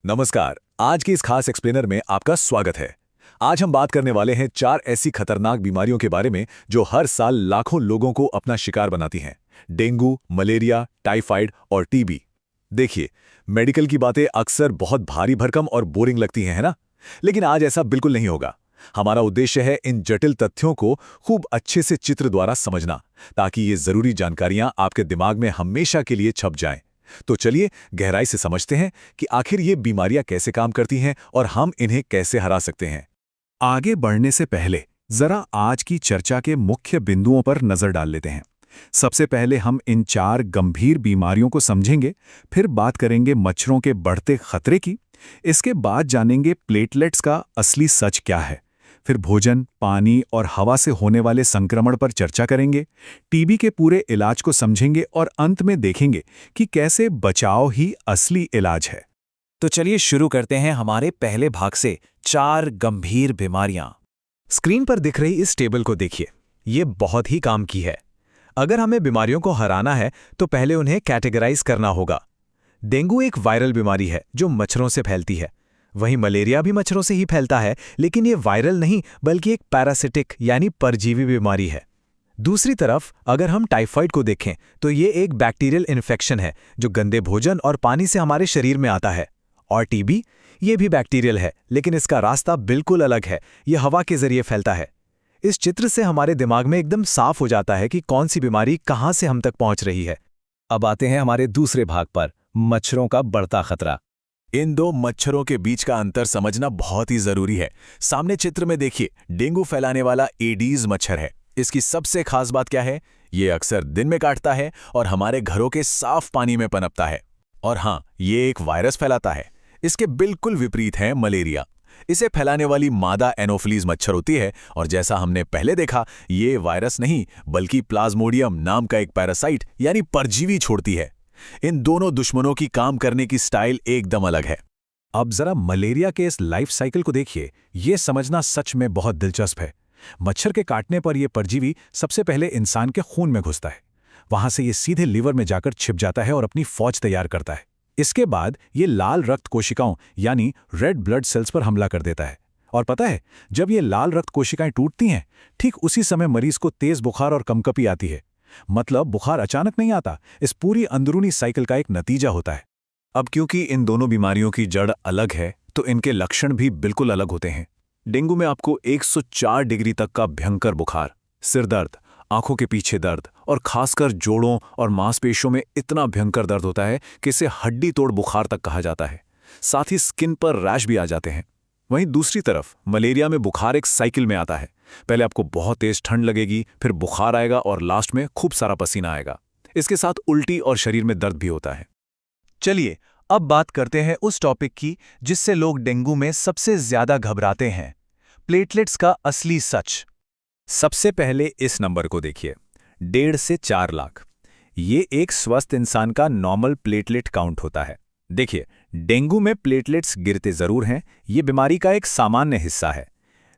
नमस्कार। आज के इस खास एक्सप्लेनर में आपका स्वागत है। आज हम बात करने वाले हैं 4 ऐसी खतरनाक बीमारियों के बारे में जो हर साल लाखों लोगों को अपना शिकार बनाती हैं। डेंगू, मलेरिया, टाइफाइड और टीबी। देखिए, मेडिकल की बातें अक्सर बहुत भारी भरकम और बोरिंग लगती हैं, है ना? लेकिन आज ऐसा बिल्कुल नहीं होगा। हमारा उद्देश्य है इन जटिल तथ्यों को खूब अच्छे से चित्र द्वारा समझना, ताकि ये जरूरी जानकारियां आपके दिमाग में हमेशा के लिए छप जाएं। तो चलिए गहराई से समझते हैं कि आखिर ये बीमारियां कैसे काम करती हैं और हम इन्हें कैसे हरा सकते हैं। आगे बढ़ने से पहले जरा आज की चर्चा के मुख्य बिंदुओं पर नजर डाल लेते हैं। सबसे पहले हम इन 4 गंभीर बीमारियों को समझेंगे, फिर बात करेंगे मच्छरों के बढ़ते खतरे की, इसके बाद जानेंगे प्लेटलेट्स का असली सच क्या है, फिर भोजन, पानी और हवा से होने वाले संक्रमण पर चर्चा करेंगे, टीबी के पूरे इलाज को समझेंगे और अंत में देखेंगे कि कैसे बचाव ही असली इलाज है। तो चलिए शुरू करते हैं हमारे पहले भाग से 4 गंभीर बीमारियां। स्क्रीन पर दिख रही इस टेबल को देखिए, ये बहुत ही काम की है। अगर हमें बीमारियों को हराना है तो पहले उन्हें कैटेगराइज करना होगा। डेंगू एक वायरल बीमारी है जो मच्छरों से फैलती है। वहीं मलेरिया भी मच्छरों से ही फैलता है, लेकिन ये वायरल नहीं बल्कि एक पैरासिटिक यानी परजीवी बीमारी है। दूसरी तरफ अगर हम टाइफाइड को देखें तो ये एक बैक्टीरियल इन्फेक्शन है जो गंदे भोजन और पानी से हमारे शरीर में आता है। और टीबी, ये भी बैक्टीरियल है, लेकिन इसका रास्ता बिल्कुल अलग है, ये हवा के जरिए फैलता है। इस चित्र से हमारे दिमाग में एकदम साफ हो जाता है कि कौन सी बीमारी कहाँ से हम तक पहुँच रही है। अब आते हैं हमारे दूसरे भाग पर, मच्छरों का बढ़ता खतरा। इन 2 मच्छरों के बीच का अंतर समझना बहुत ही जरूरी है। सामने चित्र में देखिए, डेंगू फैलाने वाला एडीज मच्छर है। इसकी सबसे खास बात क्या है? ये अक्सर दिन में काटता है और हमारे घरों के साफ पानी में पनपता है। और हाँ, ये एक वायरस फैलाता है। इसके बिल्कुल विपरीत है मलेरिया। इसे फैलाने वाली मादा एनोफिलीज मच्छर होती है और जैसा हमने पहले देखा, ये वायरस नहीं बल्कि प्लाज्मोडियम नाम का एक पैरासाइट यानी परजीवी छोड़ती है। इन दोनों दुश्मनों की काम करने की स्टाइल एकदम अलग है। अब जरा मलेरिया के इस लाइफ साइकिल को देखिए, ये समझना सच में बहुत दिलचस्प है। मच्छर के काटने पर यह परजीवी सबसे पहले इंसान के खून में घुसता है। वहां से ये सीधे लिवर में जाकर छिप जाता है और अपनी फौज तैयार करता है। इसके बाद ये लाल रक्त कोशिकाओं यानी रेड ब्लड सेल्स पर हमला कर देता है। और पता है, जब ये लाल रक्त कोशिकाएं टूटती हैं, ठीक उसी समय मरीज को तेज बुखार और कंपकपी आती है। मतलब बुखार अचानक नहीं आता, इस पूरी अंदरूनी साइकिल का एक नतीजा होता है। अब क्योंकि इन दोनों बीमारियों की जड़ अलग है, तो इनके लक्षण भी बिल्कुल अलग होते हैं। डेंगू में आपको 104 डिग्री तक का भयंकर बुखार, सिर दर्द, आंखों के पीछे दर्द और खासकर जोड़ों और मांसपेशियों में इतना भयंकर दर्द होता है कि इसे हड्डी तोड़ बुखार तक कहा जाता है। साथ ही स्किन पर रैश भी आ जाते हैं। वहीं दूसरी तरफ मलेरिया में बुखार एक साइकिल में आता है। पहले आपको बहुत तेज ठंड लगेगी, फिर बुखार आएगा और लास्ट में खूब सारा पसीना आएगा। इसके साथ उल्टी और शरीर में दर्द भी होता है। चलिए अब बात करते हैं उस टॉपिक की जिससे लोग डेंगू में सबसे ज्यादा घबराते हैं, प्लेटलेट्स का असली सच। सबसे पहले इस नंबर को देखिए, 1.5 से 4 लाख। ये एक स्वस्थ इंसान का नॉर्मल प्लेटलेट काउंट होता है। देखिए, डेंगू में प्लेटलेट्स गिरते जरूर हैं, ये बीमारी का एक सामान्य हिस्सा है।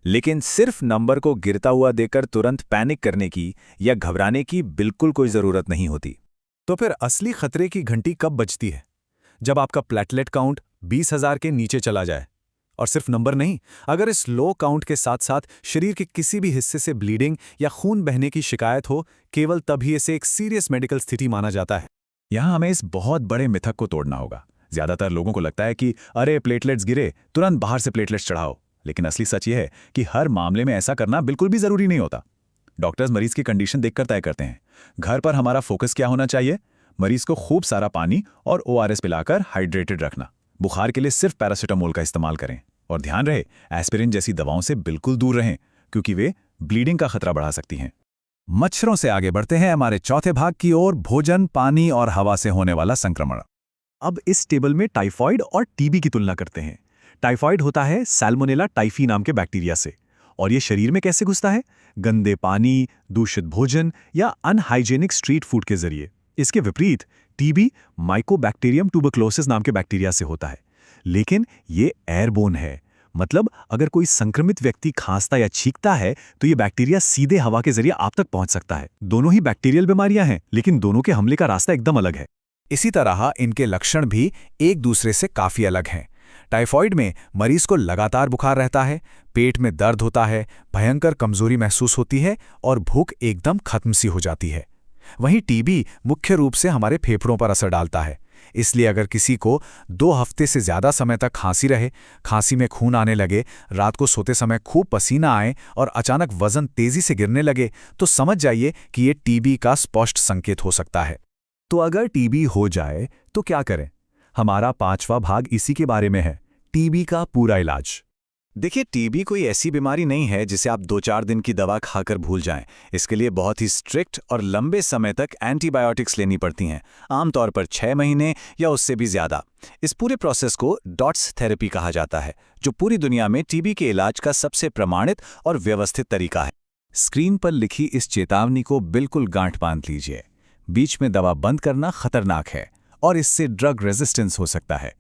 लेकिन सिर्फ नंबर को गिरता हुआ देखकर तुरंत पैनिक करने की या घबराने की बिल्कुल कोई जरूरत नहीं होती। तो फिर असली खतरे की घंटी कब बजती है? जब आपका प्लेटलेट काउंट 20,000 के नीचे चला जाए। और सिर्फ नंबर नहीं, अगर इस लो काउंट के साथ साथ शरीर के किसी भी हिस्से से ब्लीडिंग या खून बहने की शिकायत हो, केवल तभी इसे एक सीरियस मेडिकल स्थिति माना जाता है। यहां हमें इस बहुत बड़े मिथक को तोड़ना होगा। ज्यादातर लोगों को लगता है कि अरे प्लेटलेट्स गिरे, तुरंत बाहर से प्लेटलेट्स चढ़ाओ। लेकिन असली सच यह है कि हर मामले में ऐसा करना बिल्कुल भी जरूरी नहीं होता। डॉक्टर्स मरीज की कंडीशन देखकर तय करते हैं। घर पर हमारा फोकस क्या होना चाहिए? मरीज को खूब सारा पानी और ORS पिलाकर हाइड्रेटेड रखना। बुखार के लिए सिर्फ पैरासिटामोल का इस्तेमाल करें। और ध्यान रहे, एस्पिरिन जैसी दवाओं से बिल्कुल दूर रहें, क्योंकि वे ब्लीडिंग का खतरा बढ़ा सकती हैं। मच्छरों से आगे बढ़ते हैं हमारे चौथे भाग की ओर, भोजन, पानी और हवा से होने वाला संक्रमण। अब इस टेबल में टाइफॉइड और टीबी की तुलना करते हैं। टाइफॉइड होता है सैल्मोनेला टाइफी नाम के बैक्टीरिया से, और ये शरीर में कैसे घुसता है? गंदे पानी, दूषित भोजन या अनहाइजेनिक स्ट्रीट फूड के जरिए। इसके विपरीत टीबी माइकोबैक्टीरियम ट्यूबरक्लोसिस नाम के बैक्टीरिया से होता है, लेकिन ये एयरबोर्न है। मतलब अगर कोई संक्रमित व्यक्ति खांसता या छींकता है तो ये बैक्टीरिया सीधे हवा के जरिए आप तक पहुंच सकता है। दोनों ही बैक्टीरियल बीमारियां हैं, लेकिन दोनों के हमले का रास्ता एकदम अलग है। इसी तरह इनके लक्षण भी एक दूसरे से काफी अलग हैं। टाइफॉइड में मरीज को लगातार बुखार रहता है, पेट में दर्द होता है, भयंकर कमजोरी महसूस होती है और भूख एकदम खत्म सी हो जाती है। वहीं टीबी मुख्य रूप से हमारे फेफड़ों पर असर डालता है। इसलिए अगर किसी को 2 हफ्ते से ज़्यादा समय तक खांसी रहे, खांसी में खून आने लगे, रात को सोते समय खूब पसीना आए और अचानक वजन तेजी से गिरने लगे, तो समझ जाइए कि ये टीबी का स्पष्ट संकेत हो सकता है। तो अगर टीबी हो जाए तो क्या करें? हमारा 5वां भाग इसी के बारे में है, टीबी का पूरा इलाज। देखिए, टीबी कोई ऐसी बीमारी नहीं है जिसे आप 2-4 दिन की दवा खाकर भूल जाएं। इसके लिए बहुत ही स्ट्रिक्ट और लंबे समय तक एंटीबायोटिक्स लेनी पड़ती हैं, आमतौर पर 6 महीने या उससे भी ज़्यादा। इस पूरे प्रोसेस को डॉट्स थेरेपी कहा जाता है, जो पूरी दुनिया में टीबी के इलाज का सबसे प्रमाणित और व्यवस्थित तरीका है। स्क्रीन पर लिखी इस चेतावनी को बिल्कुल गांठ बांध लीजिए। बीच में दवा बंद करना खतरनाक है और इससे ड्रग रेजिस्टेंस हो सकता है।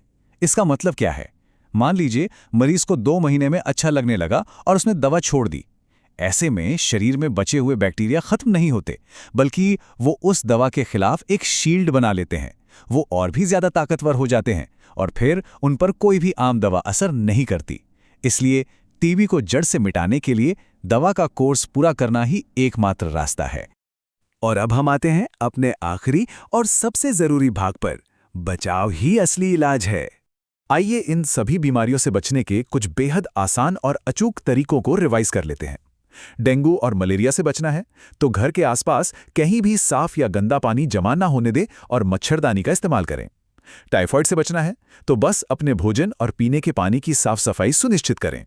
इसका मतलब क्या है? मान लीजिए मरीज को 2 महीने में अच्छा लगने लगा और उसने दवा छोड़ दी। ऐसे में शरीर में बचे हुए बैक्टीरिया खत्म नहीं होते, बल्कि वो उस दवा के खिलाफ एक शील्ड बना लेते हैं। वो और भी ज्यादा ताकतवर हो जाते हैं और फिर उन पर कोई भी आम दवा असर नहीं करती। इसलिए टीबी को जड़ से मिटाने के लिए दवा का कोर्स पूरा करना ही एकमात्र रास्ता है। और अब हम आते हैं अपने आखिरी और सबसे जरूरी भाग पर, बचाव ही असली इलाज है। आइए इन सभी बीमारियों से बचने के कुछ बेहद आसान और अचूक तरीकों को रिवाइज कर लेते हैं। डेंगू और मलेरिया से बचना है तो घर के आसपास कहीं भी साफ या गंदा पानी जमा ना होने दें और मच्छरदानी का इस्तेमाल करें। टाइफॉइड से बचना है तो बस अपने भोजन और पीने के पानी की साफ सफाई सुनिश्चित करें।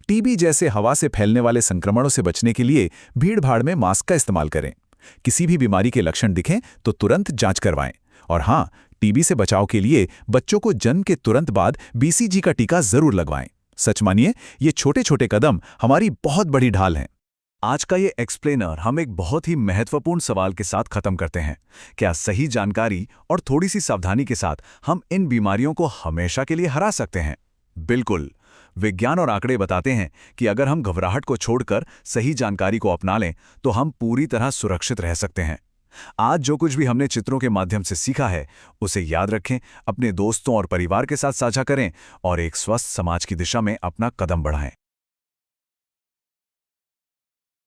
टीबी जैसे हवा से फैलने वाले संक्रमणों से बचने के लिए भीड़-भाड़ में मास्क का इस्तेमाल करें। किसी भी बीमारी के लक्षण दिखें तो तुरंत जांच करवाएं। और हाँ, टीबी से बचाव के लिए बच्चों को जन्म के तुरंत बाद बीसीजी का टीका जरूर लगवाएं। सच मानिए, ये छोटे-छोटे कदम हमारी बहुत बड़ी ढाल हैं। आज का ये एक्सप्लेनर हम एक बहुत ही महत्वपूर्ण सवाल के साथ खत्म करते हैं। क्या सही जानकारी और थोड़ी सी सावधानी के साथ हम इन बीमारियों को हमेशा के लिए हरा सकते हैं? बिल्कुल। विज्ञान और आंकड़े बताते हैं कि अगर हम घबराहट को छोड़कर सही जानकारी को अपना लें तो हम पूरी तरह सुरक्षित रह सकते हैं। आज जो कुछ भी हमने चित्रों के माध्यम से सीखा है, उसे याद रखें, अपने दोस्तों और परिवार के साथ साझा करें और एक स्वस्थ समाज की दिशा में अपना कदम बढ़ाएं।